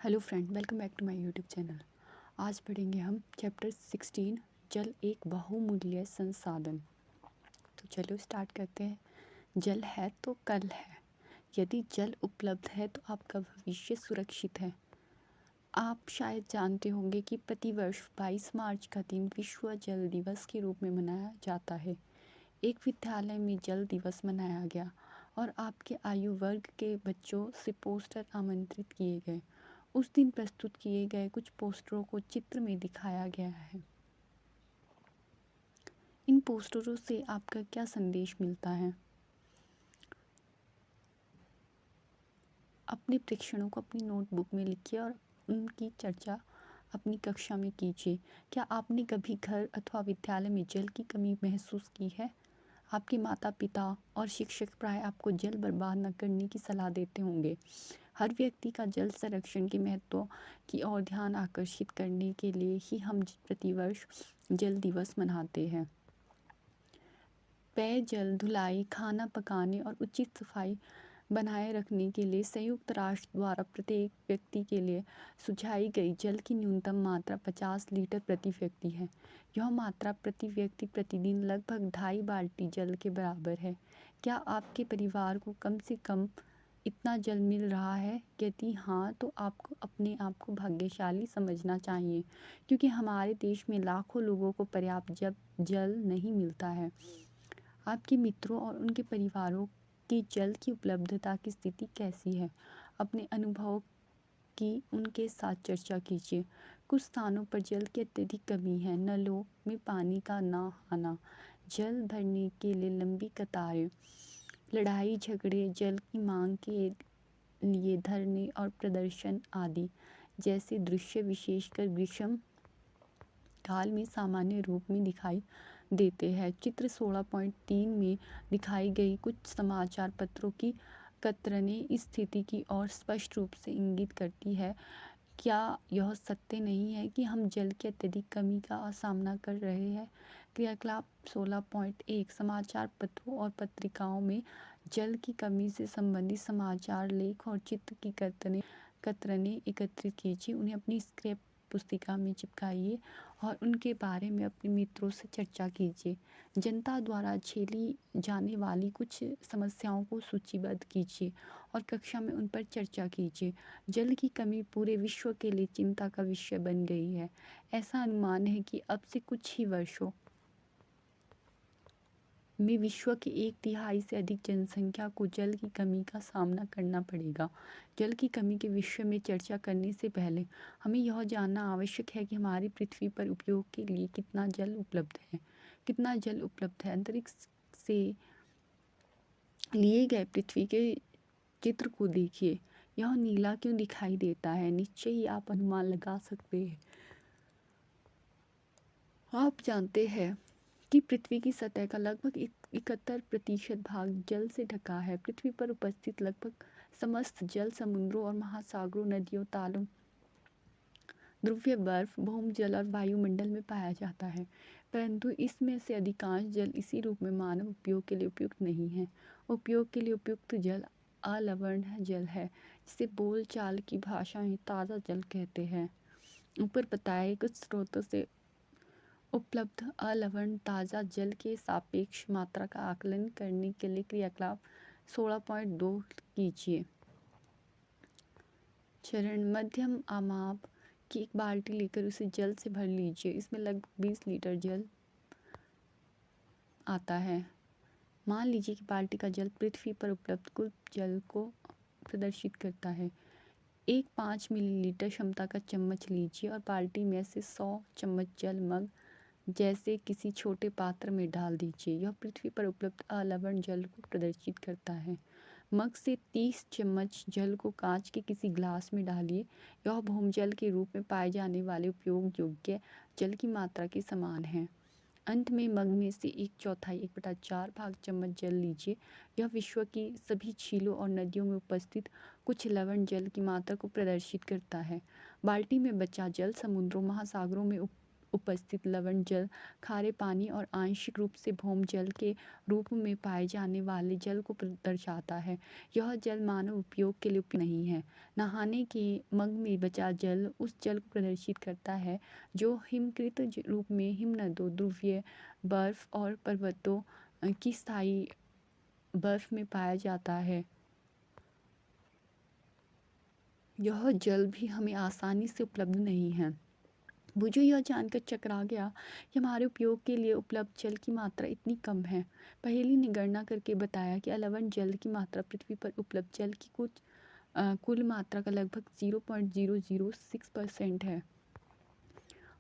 Hello friend, welcome back to my YouTube channel. आज पढ़ेंगे हम चैप्टर 16 जल एक बहुमूल्य संसाधन। तो चलो स्टार्ट करते हैं। जल है तो कल है। यदि जल उपलब्ध है तो आपका भविष्य सुरक्षित है। आप शायद जानते होंगे कि प्रतिवर्ष 22 मार्च का दिन विश्व जल दिवस के रूप में मनाया जाता है। एक विद्यालय में जल दिवस मनाया गया और आपके आयु वर्ग के बच्चों से पोस्टर आमंत्रित किए गए। उस दिन प्रस्तुत किए गए कुछ पोस्टरों को चित्र में दिखाया गया है। इन पोस्टरों से आपका क्या संदेश मिलता है? अपने प्रेक्षणों को अपनी नोटबुक में लिखिए और उनकी चर्चा अपनी कक्षा में कीजिए। क्या आपने कभी घर अथवा विद्यालय में जल की कमी महसूस की है? आपके माता पिता और शिक्षक प्राय आपको जल बर्बाद न करने की सलाह देते होंगे। हर व्यक्ति का जल संरक्षण के महत्व की ओर ध्यान आकर्षित करने के लिए ही हम प्रतिवर्ष जल दिवस मनाते हैं। पेयजल, धुलाई, खाना पकाने और उचित सफाई बनाए रखने के लिए संयुक्त राष्ट्र द्वारा प्रत्येक व्यक्ति के लिए सुझाई गई जल की न्यूनतम मात्रा 50 लीटर प्रति व्यक्ति है। यह मात्रा प्रति व्यक्ति प्रतिदिन लगभग 2.5 बाल्टी जल के बराबर है। क्या आपके परिवार को कम से कम इतना जल मिल रहा है? यदि हाँ, तो आपको अपने आप को भाग्यशाली समझना चाहिए, क्योंकि हमारे देश में लाखों लोगों को पर्याप्त जल नहीं मिलता है। आपके मित्रों और उनके परिवारों की जल की उपलब्धता की स्थिति कैसी है? अपने अनुभव की उनके साथ चर्चा कीजिए। कुछ स्थानों पर जल की अत्यधिक कमी है। नलों में पानी का ना आना, जल भरने के लिए लंबी कतारें, लड़ाई झगड़े, जल की मांग के लिए धरने और प्रदर्शन आदि जैसे दृश्य विशेषकर ग्रीष्म काल में सामान्य रूप में दिखाई देते हैं। चित्र 16.3 में दिखाई गई कुछ समाचार पत्रों की कतरनें इस स्थिति की ओर स्पष्ट रूप से इंगित करती है। क्या यह सत्य नहीं है कि हम जल की अत्यधिक कमी का सामना कर रहे हैं? क्रियाकलाप 16.1 समाचार पत्रों और पत्रिकाओं में जल की कमी से संबंधित समाचार लेख और चित्र की कतरनें एकत्रित कीजिए, उन्हें अपनी स्क्रैप पुस्तिका में चिपकाइए और उनके बारे में अपने मित्रों से चर्चा कीजिए। जनता द्वारा झेली जाने वाली कुछ समस्याओं को सूचीबद्ध कीजिए और कक्षा में उन पर चर्चा कीजिए। जल की कमी पूरे विश्व के लिए चिंता का विषय बन गई है। ऐसा अनुमान है कि अब से कुछ ही वर्षों में विश्व की 1/3 से अधिक जनसंख्या को जल की कमी का सामना करना पड़ेगा। जल की कमी के विषय में चर्चा करने से पहले हमें यह जानना आवश्यक है कि हमारी पृथ्वी पर उपयोग के लिए कितना जल उपलब्ध है। कितना जल उपलब्ध है? अंतरिक्ष से लिए गए पृथ्वी के चित्र को देखिए। यह नीला क्यों दिखाई देता है? निश्चय ही आप अनुमान लगा सकते हैं। आप जानते हैं कि पृथ्वी की सतह का लगभग 71% भाग जल से ढका है। पृथ्वी पर उपस्थित लगभग समस्त जल समुद्रों और महासागरों, नदियों, तालों, ध्रुवीय बर्फ, भौमजल और वायुमंडल में पाया जाता है, परंतु इसमें से अधिकांश जल इसी रूप में मानव उपयोग के लिए उपयुक्त नहीं है। उपयोग के लिए उपयुक्त जल अलवण जल है, जिसे बोलचाल की भाषा में ताज़ा जल कहते हैं। ऊपर बताए कुछ स्रोतों से उपलब्ध अलवण ताज़ा जल के सापेक्ष मात्रा का आकलन करने के लिए क्रियाकलाप 16.2 कीजिए। चरण: मध्यम आमाप की एक बाल्टी लेकर उसे जल से भर लीजिए। इसमें लगभग 20 लीटर जल आता है। मान लीजिए कि बाल्टी का जल पृथ्वी पर उपलब्ध कुल जल को प्रदर्शित करता है। एक 5 मिलीलीटर क्षमता का चम्मच लीजिए और बाल्टी में से 100 चम्मच जल मग जैसे किसी छोटे पात्र में डाल दीजिए। यह पृथ्वी पर उपलब्ध अलवण जल को प्रदर्शित करता है। मग से 30 चम्मच जल को कांच के किसी ग्लास में डालिए। यह भौमजल के रूप में पाए जाने वाले उपयोग योग्य जल की मात्रा के समान है। अंत में मग में से 1/4 1/4 भाग चम्मच जल लीजिए। यह विश्व की सभी झीलों और नदियों में उपस्थित कुछ लवण जल की मात्रा को प्रदर्शित करता है। बाल्टी में बचा जल समुद्रों, महासागरों में उपस्थित लवण जल, खारे पानी और आंशिक रूप से भौम जल के रूप में पाए जाने वाले जल को दर्शाता है। यह जल मानव उपयोग के लिए उपयुक्त नहीं है। नहाने के मग में बचा जल उस जल को प्रदर्शित करता है जो हिमकृत रूप में हिमनदों, ध्रुवीय बर्फ और पर्वतों की स्थायी बर्फ में पाया जाता है। यह जल भी हमें आसानी से उपलब्ध नहीं है। मुझे यह जानकर चकरा गया कि हमारे उपयोग के लिए उपलब्ध जल की मात्रा इतनी कम है। पहेली ने गणना करके बताया कि अलवण जल की मात्रा पृथ्वी पर उपलब्ध जल की कुल मात्रा का लगभग 0.006% है।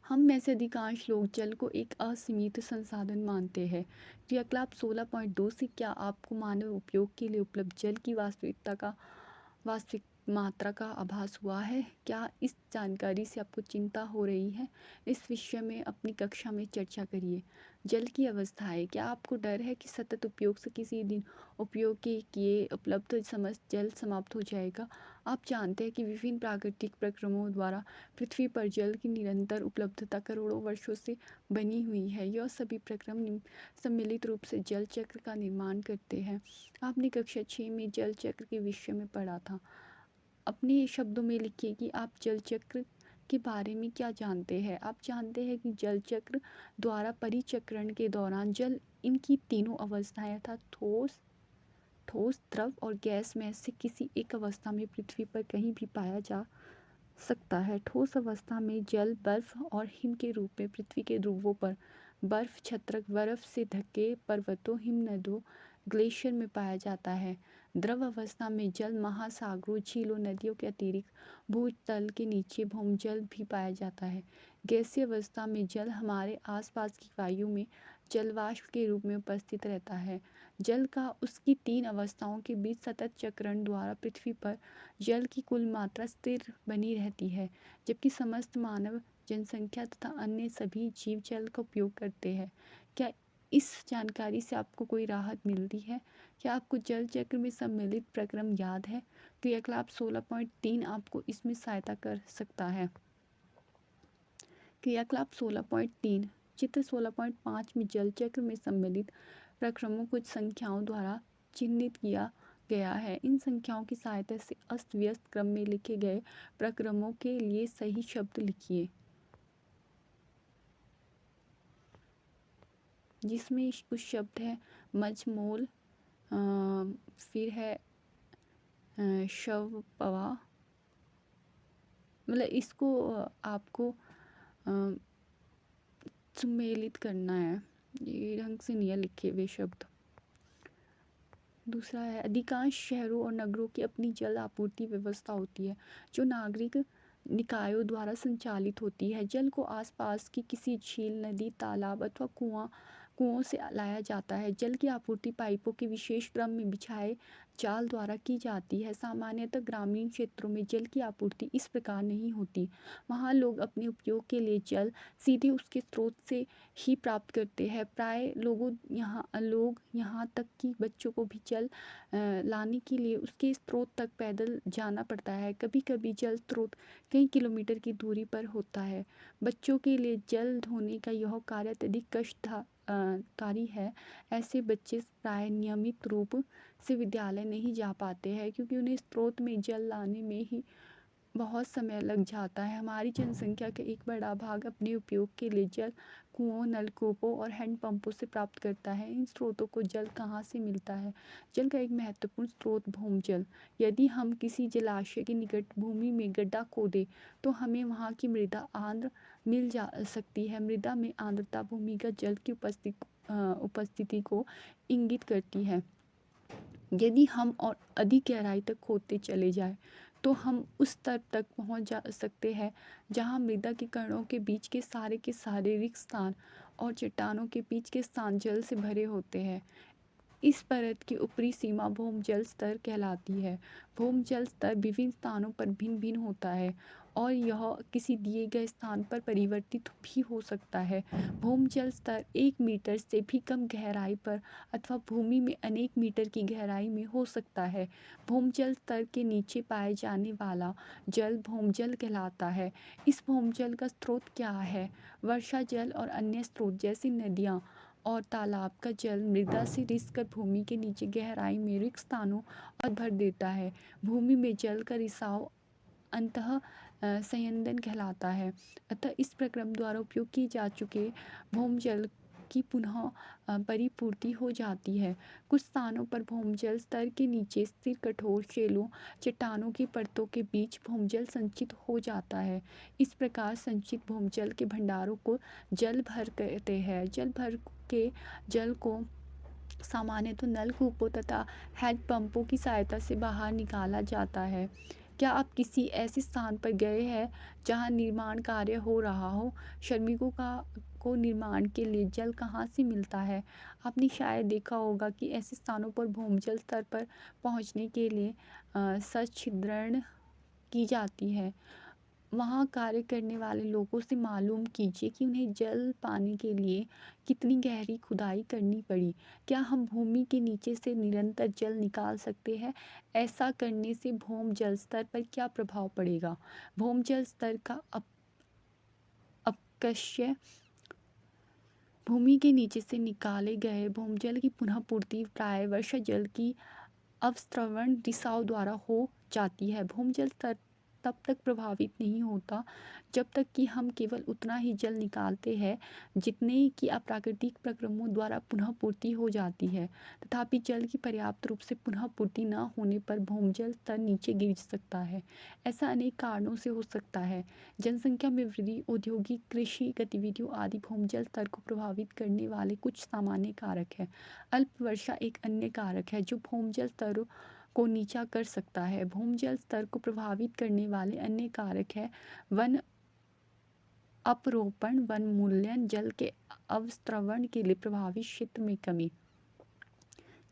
हम में से अधिकांश लोग जल को एक असीमित संसाधन मानते हैं। क्रियाकलाप 16.2 से क्या आपको मानव उपयोग के लिए उपलब्ध जल की वास्तविक मात्रा का आभास हुआ है? क्या इस जानकारी से आपको चिंता हो रही है? इस विषय में अपनी कक्षा में चर्चा करिए। जल की अवस्थाएं। क्या आपको डर है कि सतत उपयोग से किसी दिन उपयोग के किए उपलब्ध समस्त जल समाप्त हो जाएगा? आप जानते हैं कि विभिन्न प्राकृतिक प्रक्रमों द्वारा पृथ्वी पर जल की निरंतर उपलब्धता करोड़ों वर्षों से बनी हुई है। यह सभी प्रक्रम सम्मिलित रूप से जल चक्र का निर्माण करते हैं। आपने कक्षा 6 में जल चक्र के विषय में पढ़ा था। अपने शब्दों में लिखिए कि आप जल चक्र के बारे में क्या जानते हैं। आप जानते हैं कि जल चक्र द्वारा परिचक्रण के दौरान जल इनकी तीनों अवस्थाएं अर्थात ठोस, द्रव और गैस में से किसी एक अवस्था में पृथ्वी पर कहीं भी पाया जा सकता है। ठोस अवस्था में जल बर्फ और हिम के रूप में पृथ्वी के ध्रुवों पर बर्फ छत्रक, बर्फ से ढके पर्वतों, हिमनदों, ग्लेशियर में पाया जाता है। द्रव अवस्था में जल महासागरों, झीलों, नदियों के अतिरिक्त भूतल के नीचे भौमजल भी पाया जाता है। गैसीय अवस्था में जल हमारे आसपास की वायु में जलवाष्प के रूप में उपस्थित रहता है। जल का उसकी 3 अवस्थाओं के बीच सतत चक्रण द्वारा पृथ्वी पर जल की कुल मात्रा स्थिर बनी रहती है, जबकि समस्त मानव जनसंख्या तथा अन्य सभी जीव जल का उपयोग करते हैं। क्या इस जानकारी से आपको कोई राहत मिलती है? क्या आपको जल चक्र में सम्मिलित प्रक्रम याद है? क्रियाकलाप 16.3 आपको इसमें सहायता कर सकता है। क्रियाकलाप 16.3 चित्र 16.5 में जल चक्र में सम्मिलित प्रक्रमों कुछ संख्याओं द्वारा चिह्नित किया गया है। इन संख्याओं की सहायता से अस्त व्यस्त क्रम में लिखे गए प्रक्रमों के लिए सही शब्द लिखिए, जिसमें कुछ शब्द है मजमोल, फिर है शवपवा, मतलब इसको आपको सम्मिलित करना है, ये ढंग से नहीं है लिखे वे शब्द। दूसरा है अधिकांश शहरों और नगरों की अपनी जल आपूर्ति व्यवस्था होती है जो नागरिक निकायों द्वारा संचालित होती है। जल को आसपास की किसी झील, नदी, तालाब अथवा कुओं से लाया जाता है। जल की आपूर्ति पाइपों के विशेष क्रम में बिछाए जाल द्वारा की जाती है। सामान्यतः ग्रामीण क्षेत्रों में जल की आपूर्ति इस प्रकार नहीं होती। वहाँ लोग अपने उपयोग के लिए जल सीधे उसके स्रोत से ही प्राप्त करते हैं। प्राय लोग यहाँ तक कि बच्चों को भी जल लाने के लिए उसके स्रोत तक पैदल जाना पड़ता है। कभी कभी जल स्रोत कई किलोमीटर की दूरी पर होता है। बच्चों के लिए जल ढोने का यह कार्य अत्यधिक कष्टकारी है। ऐसे बच्चे प्राय नियमित रूप से विद्यालय नहीं जा पाते हैं क्योंकि उन्हें स्रोत में जल लाने में ही बहुत समय लग जाता है। हमारी जनसंख्या का एक बड़ा भाग अपने उपयोग के लिए जल कुओं, नलकूपों और हैंडपंपों से प्राप्त करता है। इन स्रोतों को जल कहाँ से मिलता है? जल का एक महत्वपूर्ण स्रोत भूमजल। यदि हम किसी जलाशय के निकट भूमि में गड्ढा खोदें तो हमें वहाँ की मृदा आर्द्र मिल जा सकती है। मृदा में आर्द्रता भूमिगत जल की उपस्थिति को इंगित करती है। यदि हम और अधिक गहराई तक खोदते चले जाएं तो हम उस स्तर तक पहुंच जा सकते हैं जहां मृदा के कणों के बीच के सारे रिक्त स्थान और चट्टानों के बीच के स्थान जल से भरे होते हैं। इस परत की ऊपरी सीमा भौमजल स्तर कहलाती है। भौमजल स्तर विभिन्न स्थानों पर भिन्न भिन्न होता है और यह किसी दिए गए स्थान पर परिवर्तित भी हो सकता है। भौमजल स्तर 1 मीटर से भी कम गहराई पर अथवा भूमि में अनेक मीटर की गहराई में हो सकता है। भौमजल स्तर के नीचे पाए जाने वाला जल भौमजल कहलाता है। इस भौमजल का स्रोत क्या है? वर्षा जल और अन्य स्रोत जैसे नदियाँ और तालाब का जल मृदा से रिसकर भूमि के नीचे गहराई में रिक्त स्थानों और भर देता है। भूमि में जल का रिसाव अंतः संयंदन कहलाता है। अतः इस प्रक्रम द्वारा उपयोग किए जा चुके भौमजल की पुनः परिपूर्ति हो जाती है। कुछ स्थानों पर भौमजल स्तर के नीचे स्थिर कठोर शेलों चट्टानों की परतों के बीच भौमजल संचित हो जाता है। इस प्रकार संचित भौमजल के भंडारों को जल भर कहते हैं। जल भर के जल को सामान्यतः नलकूपों तथा हैंडपंपों की सहायता से बाहर निकाला जाता है। क्या आप किसी ऐसे स्थान पर गए हैं जहां निर्माण कार्य हो रहा हो? श्रमिकों को निर्माण के लिए जल कहाँ से मिलता है? आपने शायद देखा होगा कि ऐसे स्थानों पर भूमजल स्तर पर पहुंचने के लिए सच्छिद्रण की जाती है। वहाँ कार्य करने वाले लोगों से मालूम कीजिए कि उन्हें जल पाने के लिए कितनी गहरी खुदाई करनी पड़ी। क्या हम भूमि के नीचे से निरंतर जल निकाल सकते हैं? ऐसा करने से भौमजल स्तर पर क्या प्रभाव पड़ेगा? भौमजल स्तर का अपकर्षय भूमि के नीचे से निकाले गए भौमजल की पुनः पूर्ति प्राय वर्षा जल की अवस्त्रवण रिसाव द्वारा हो जाती है। भौमजल स्तर तब तक प्रभावित नहीं होता जब तक कि हम केवल उतना ही जल निकालते हैं जितने की अप्राकृतिक प्रक्रमों द्वारा पुनः पूर्ति हो जाती है। तथापि जल की पर्याप्त रूप से पुनः पूर्ति न होने पर भौमजल स्तर नीचे गिर सकता है। ऐसा अनेक कारणों से हो सकता है। जनसंख्या में वृद्धि, औद्योगिक, कृषि गतिविधियों आदि भौमजल स्तर को प्रभावित करने वाले कुछ सामान्य कारक हैं। अल्प वर्षा एक अन्य कारक है जो भौमजल स्तर को नीचा कर सकता है। भूमजल स्तर को प्रभावित करने वाले अन्य कारक है वन अपरोपण, वन मूल्यन, जल के अवस्त्रवण के लिए प्रभावित क्षेत्र में कमी,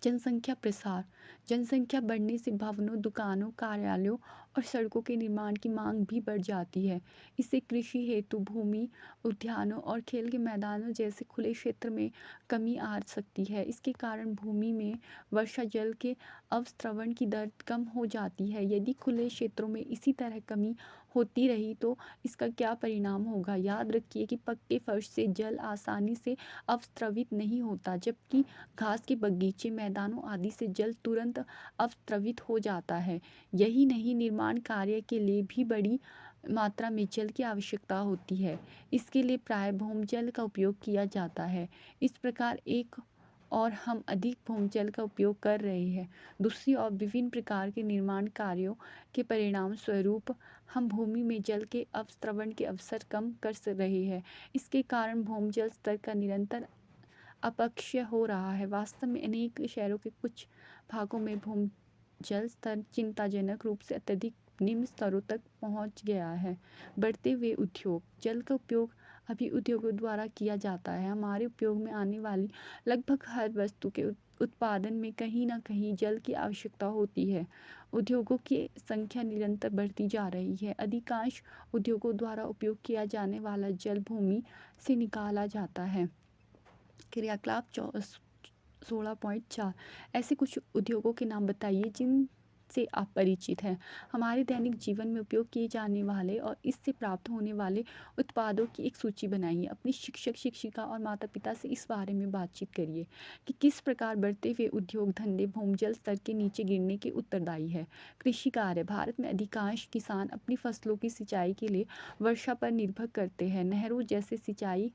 जनसंख्या प्रसार। जनसंख्या बढ़ने से भवनों, दुकानों, कार्यालयों और सड़कों के निर्माण की मांग भी बढ़ जाती है। इससे कृषि हेतु भूमि, उद्यानों और खेल के मैदानों जैसे खुले क्षेत्र में कमी आ सकती है। इसके कारण भूमि में वर्षा जल के अवस्त्रवण की दर कम हो जाती है। यदि खुले क्षेत्रों में इसी तरह कमी होती रही तो इसका क्या परिणाम होगा? याद रखिए कि पक्के फर्श से जल आसानी से अवस्त्रवित नहीं होता, जबकि घास के बगीचे, मैदानों आदि से जल तुरंत अवस्त्रवित हो जाता है। यही नहीं, निर्माण कार्य के लिए भी बड़ी मात्रा में जल की आवश्यकता होती है। इसके लिए प्राय भौमजल का उपयोग किया जाता है। इस प्रकार एक और हम अधिक भौमजल का उपयोग कर रहे हैं। दूसरी ओर विभिन्न प्रकार के निर्माण कार्यों के परिणाम स्वरूप हम भूमि में जल के अवस्त्रवण के अवसर कम कर रहे हैं। इसके कारण भौमजल स्तर का निरंतर अपक्षय हो रहा है। वास्तव में अनेक शहरों के कुछ भागों में भूजल स्तर चिंताजनक रूप से अत्यधिक निम्न स्तरों तक पहुंच गया है। बढ़ते हुए उद्योग, जल का उपयोग अभी उद्योगों द्वारा किया जाता है। हमारे उपयोग में आने वाली लगभग हर वस्तु के उत्पादन में कहीं ना कहीं जल की आवश्यकता होती है। उद्योगों की संख्या निरंतर बढ़ती जा रही है। अधिकांश उद्योगों द्वारा उपयोग किया जाने वाला जल भूमि से निकाला जाता है। क्रियाकलाप 16.4 ऐसे कुछ उद्योगों के नाम बताइए जिनसे आप परिचित हैं। हमारे दैनिक जीवन में उपयोग किए जाने वाले और इससे प्राप्त होने वाले उत्पादों की एक सूची बनाइए। अपने शिक्षक, शिक्षिका और माता पिता से इस बारे में बातचीत करिए कि किस प्रकार बढ़ते हुए उद्योग धंधे भूमजल स्तर के नीचे गिरने के उत्तरदायी है। कृषि कार्य, भारत में अधिकांश किसान अपनी फसलों की सिंचाई के लिए वर्षा पर निर्भर करते हैं। नहरों जैसे सिंचाई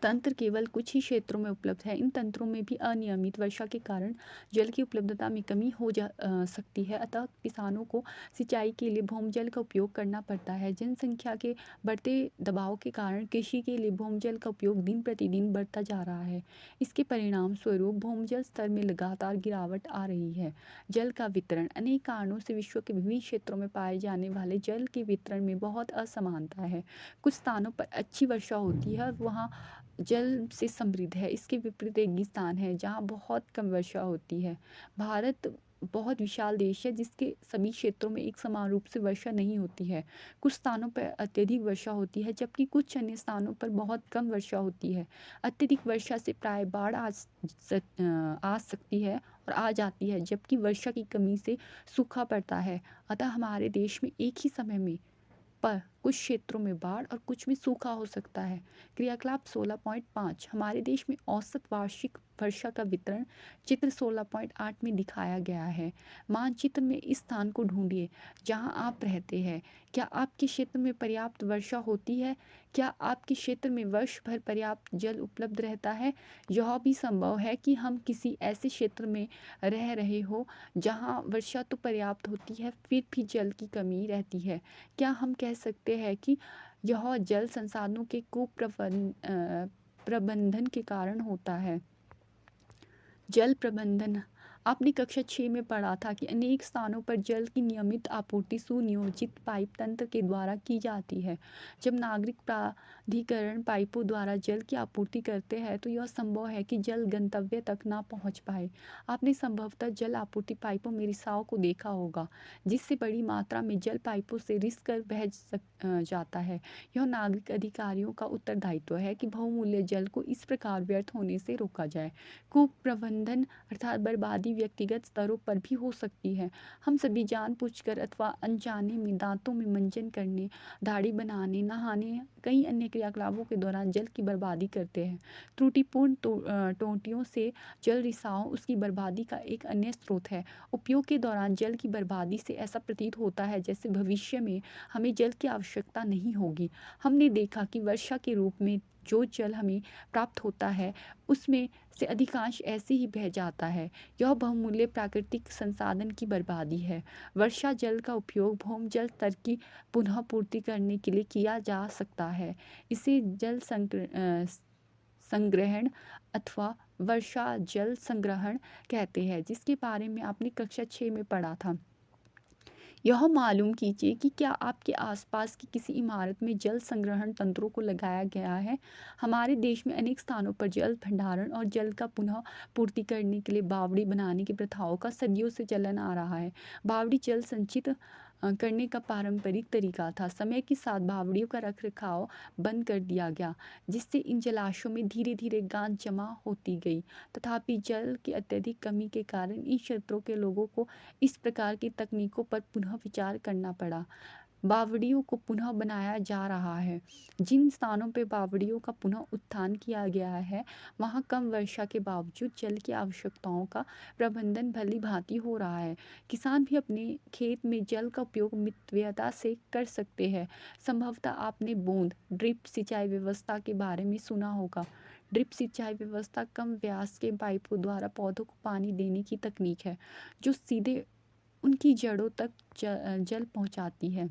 तंत्र केवल कुछ ही क्षेत्रों में उपलब्ध है। इन तंत्रों में भी अनियमित वर्षा के कारण जल की उपलब्धता में कमी हो सकती है, अतः किसानों को सिंचाई के लिए भूमजल का उपयोग करना पड़ता है। जनसंख्या के बढ़ते दबाव के कारण कृषि के लिए भूमजल का उपयोग दिन प्रतिदिन बढ़ता जा रहा है। इसके परिणाम स्वरूप भूमजल स्तर में लगातार गिरावट आ रही है। जल का वितरण अनेक कारणों से विश्व के विभिन्न क्षेत्रों में पाए जाने वाले जल के वितरण में बहुत असमानता है। कुछ स्थानों पर अच्छी वर्षा होती है और वहाँ जल से समृद्ध है। इसके विपरीत रेगिस्तान है जहाँ बहुत कम वर्षा होती है। भारत बहुत विशाल देश है जिसके सभी क्षेत्रों में एक समान रूप से वर्षा नहीं होती है। कुछ स्थानों पर अत्यधिक वर्षा होती है जबकि कुछ अन्य स्थानों पर बहुत कम वर्षा होती है। अत्यधिक वर्षा से प्राय बाढ़ आ सकती है और आ जाती है, जबकि वर्षा की कमी से सूखा पड़ता है। अतः हमारे देश में एक ही समय में पर कुछ क्षेत्रों में बाढ़ और कुछ में सूखा हो सकता है। क्रियाकलाप 16.5 हमारे देश में औसत वार्षिक वर्षा का वितरण चित्र 16.8 में दिखाया गया है। मानचित्र में इस स्थान को ढूंढिए जहां आप रहते हैं। क्या आपके क्षेत्र में पर्याप्त वर्षा होती है? क्या आपके क्षेत्र में वर्ष भर पर्याप्त जल उपलब्ध रहता है? यह भी संभव है कि हम किसी ऐसे क्षेत्र में रह रहे हो जहां वर्षा तो पर्याप्त होती है फिर भी जल की कमी रहती है। क्या हम कह सकते हैं कि यह जल संसाधनों के प्रबंधन के कारण होता है? जल प्रबंधन आपने कक्षा 6 में पढ़ा था कि अनेक स्थानों पर जल की नियमित आपूर्ति सुनियोजित पाइप तंत्र के द्वारा की जाती है। जब नागरिक प्राधिकरण पाइपों द्वारा जल की आपूर्ति करते हैं तो यह संभव है कि जल गंतव्य तक ना पहुंच पाए। आपने संभवतः जल आपूर्ति पाइपों में रिसाव को देखा होगा, जिससे बड़ी मात्रा में जल पाइपों से रिस कर जाता है। यह नागरिक अधिकारियों का उत्तरदायित्व है कि बहुमूल्य जल को इस प्रकार व्यर्थ होने से रोका जाए। कुप्रबंधन अर्थात बर्बादी व्यक्तिगत स्तरों पर भी हो सकती है। हम सभी जानबूझकर अथवा अनजाने में दांतों में मंजन करने, दाढ़ी बनाने, नहाने, कई अन्य क्रियाकलापों के दौरान जल की बर्बादी करते हैं। त्रुटिपूर्ण टोंटियों से जल रिसाव उसकी बर्बादी का एक अन्य स्रोत है। उपयोग के दौरान जल की बर्बादी से ऐसा प्रतीत होता है जैसे भविष्य में हमें जल की आवश्यकता नहीं होगी। हमने देखा कि वर्षा के रूप में जो जल हमें प्राप्त होता है उसमें से अधिकांश ऐसे ही बह जाता है। यह बहुमूल्य प्राकृतिक संसाधन की बर्बादी है। वर्षा जल का उपयोग भूमजल स्तर की पुनः पूर्ति करने के लिए किया जा सकता है। इसे संग्रहण अथवा वर्षा जल संग्रहण कहते हैं, जिसके बारे में आपने कक्षा 6 में पढ़ा था। यह मालूम कीजिए कि क्या आपके आसपास की किसी इमारत में जल संग्रहण तंत्रों को लगाया गया है। हमारे देश में अनेक स्थानों पर जल भंडारण और जल का पुनः पूर्ति करने के लिए बावड़ी बनाने की प्रथाओं का सदियों से चलन आ रहा है। बावड़ी जल संचित करने का पारंपरिक तरीका था। समय के साथ बावड़ियों का रखरखाव बंद कर दिया गया, जिससे इन जलाशयों में धीरे धीरे गाद जमा होती गई। तथापि जल की अत्यधिक कमी के कारण इन क्षेत्रों के लोगों को इस प्रकार की तकनीकों पर पुनः विचार करना पड़ा। बावड़ियों को पुनः बनाया जा रहा है। जिन स्थानों पर बावड़ियों का पुनः उत्थान किया गया है वहाँ कम वर्षा के बावजूद जल की आवश्यकताओं का प्रबंधन भली भांति हो रहा है। किसान भी अपने खेत में जल का उपयोग मितव्ययता से कर सकते हैं। संभवतः आपने बूंद ड्रिप सिंचाई व्यवस्था के बारे में सुना होगा। ड्रिप सिंचाई व्यवस्था कम व्यास के पाइपों द्वारा पौधों को पानी देने की तकनीक है जो सीधे उनकी जड़ों तक जल पहुंचाती है।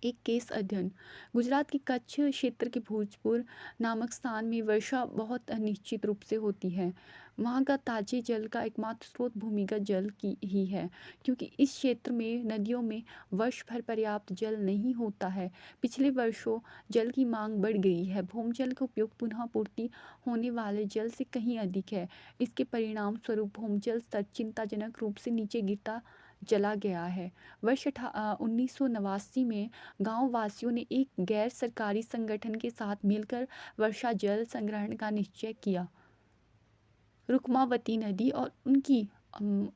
एक केस अध्ययन गुजरात के कच्छ क्षेत्र के भोजपुर नामक स्थान में वर्षा बहुत अनिश्चित रूप से होती है। वहाँ का ताजे जल का एकमात्र स्रोत भूमिगत जल की ही है, क्योंकि इस क्षेत्र में नदियों में वर्ष भर पर्याप्त जल नहीं होता है। पिछले वर्षों जल की मांग बढ़ गई है। भूमजल का उपयोग पुनः पूर्ति होने वाले जल से कहीं अधिक है। इसके परिणाम स्वरूप भूमजल स्तर चिंताजनक रूप से नीचे गिरता चला गया है। वर्ष 1989 में गांव वासियों ने एक गैर सरकारी संगठन के साथ मिलकर वर्षा जल संग्रहण का निश्चय किया। रुक्मावती नदी और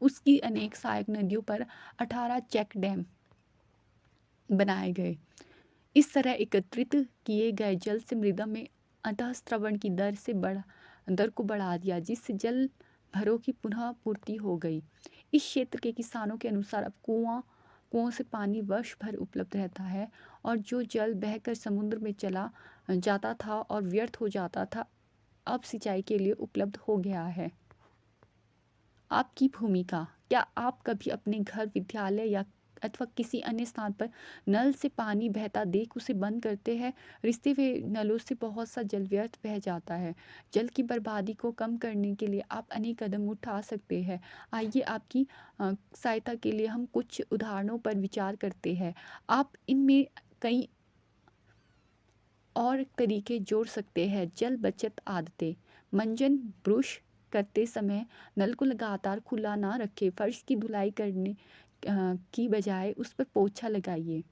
उसकी अनेक सहायक नदियों पर 18 चेक डैम बनाए गए। इस तरह एकत्रित किए गए जल से मृदा में अंतःस्रवण की दर को बढ़ा दिया, जिससे जल भरों की पुनः पूर्ति हो गई। इस क्षेत्र के किसानों के अनुसार अब कुओं से पानी वर्ष भर उपलब्ध रहता है और जो जल बहकर समुद्र में चला जाता था और व्यर्थ हो जाता था, अब सिंचाई के लिए उपलब्ध हो गया है। आपकी भूमिका। क्या आप कभी अपने घर, विद्यालय या अथवा किसी अन्य स्थान पर नल से पानी बहता देख उसे बंद करते हैं? रिसते हुए नलों से बहुत सा जल व्यर्थ बह जाता है। जल की बर्बादी को कम करने के लिए आप अनेक कदम उठा सकते हैं। आइए आपकी सहायता के लिए हम कुछ उदाहरणों पर विचार करते हैं। आप इनमें कई और तरीके जोड़ सकते हैं। जल बचत आदतें। मंजन ब्रुश करते समय नल को लगातार खुला ना रखें। फर्श की धुलाई करने की बजाय उस पर पोछा लगाइए।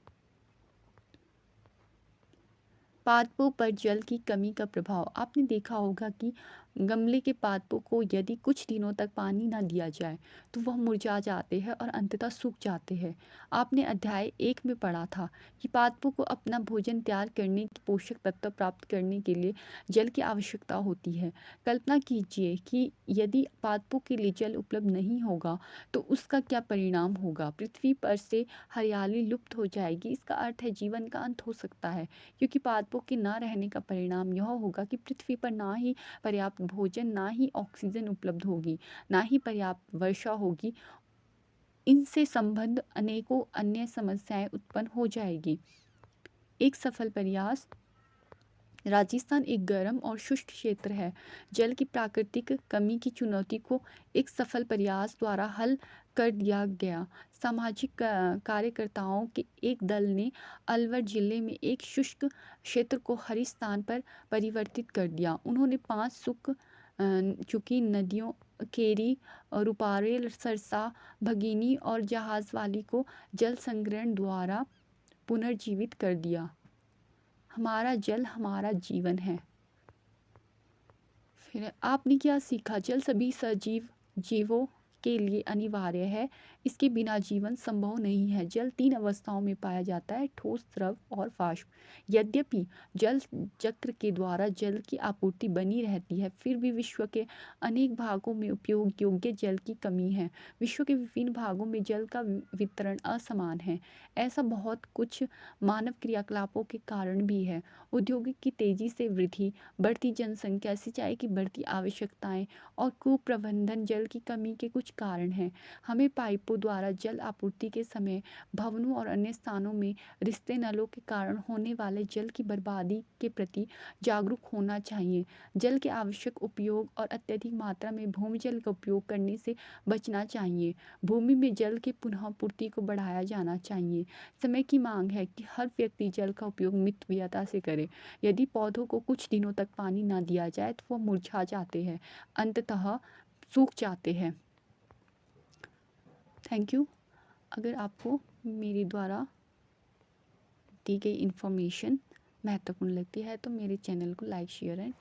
पादपों पर जल की कमी का प्रभाव। आपने देखा होगा कि गमले के पादपों को यदि कुछ दिनों तक पानी ना दिया जाए तो वह मुरझा जाते हैं और अंततः सूख जाते हैं। आपने अध्याय 1 में पढ़ा था कि पादपों को अपना भोजन तैयार करने के पोषक तत्व प्राप्त करने के लिए जल की आवश्यकता होती है। कल्पना कीजिए कि यदि पादपों के लिए जल उपलब्ध नहीं होगा तो उसका क्या परिणाम होगा। पृथ्वी पर से हरियाली लुप्त हो जाएगी। इसका अर्थ है जीवन का अंत हो सकता है, क्योंकि पादपों के ना रहने का परिणाम यह होगा कि पृथ्वी पर ना ही पर्याप्त भोजन, ना ही ऑक्सीजन उपलब्ध होगी, ना ही पर्याप्त वर्षा होगी। इनसे संबंध अनेकों अन्य समस्याएं उत्पन्न हो जाएगी। एक सफल प्रयास। राजस्थान एक गर्म और शुष्क क्षेत्र है। जल की प्राकृतिक कमी की चुनौती को एक सफल प्रयास द्वारा हल कर दिया गया। सामाजिक कार्यकर्ताओं के एक दल ने अलवर जिले में एक शुष्क क्षेत्र को हरित स्थान पर परिवर्तित कर दिया। उन्होंने 5 सूख चुकी नदियों केरी, रूपारेल, सरसा, भगिनी और जहाजवाली को जल संग्रहण द्वारा पुनर्जीवित कर दिया। हमारा जल हमारा जीवन है। फिर आपने क्या सीखा? जल सभी सजीव जीवों के लिए अनिवार्य है। इसके बिना जीवन संभव नहीं है। जल 3 अवस्थाओं में पाया जाता है: ठोस, द्रव और वाष्प। यद्यपि जल चक्र के द्वारा जल की आपूर्ति बनी रहती है, फिर भी विश्व के अनेक भागों में उपयोग योग्य जल की कमी है। विश्व के विभिन्न भागों में जल का वितरण असमान है। ऐसा बहुत कुछ मानव क्रियाकलापों के कारण भी है। औद्योगिक की तेजी से वृद्धि, बढ़ती जनसंख्या, सिंचाई की बढ़ती आवश्यकताएं और कुप्रबंधन जल की कमी के कुछ कारण हैं। हमें पाइपों द्वारा जल आपूर्ति के समय भवनों और अन्य स्थानों में रिसते नलों के कारण होने वाले जल की बर्बादी के प्रति जागरूक होना चाहिए। जल के आवश्यक उपयोग और अत्यधिक मात्रा में भूमिजल का उपयोग करने से बचना चाहिए। भूमि में जल के पुनः पूर्ति को बढ़ाया जाना चाहिए। समय की मांग है कि हर व्यक्ति जल का उपयोग मितव्ययता से करे। यदि पौधों को कुछ दिनों तक पानी ना दिया जाए तो वह मुरझा जाते हैं, अंततः सूख जाते हैं। Thank you. अगर आपको मेरे द्वारा दी गई इन्फॉर्मेशन महत्वपूर्ण लगती है तो मेरे चैनल को लाइक, शेयर एंड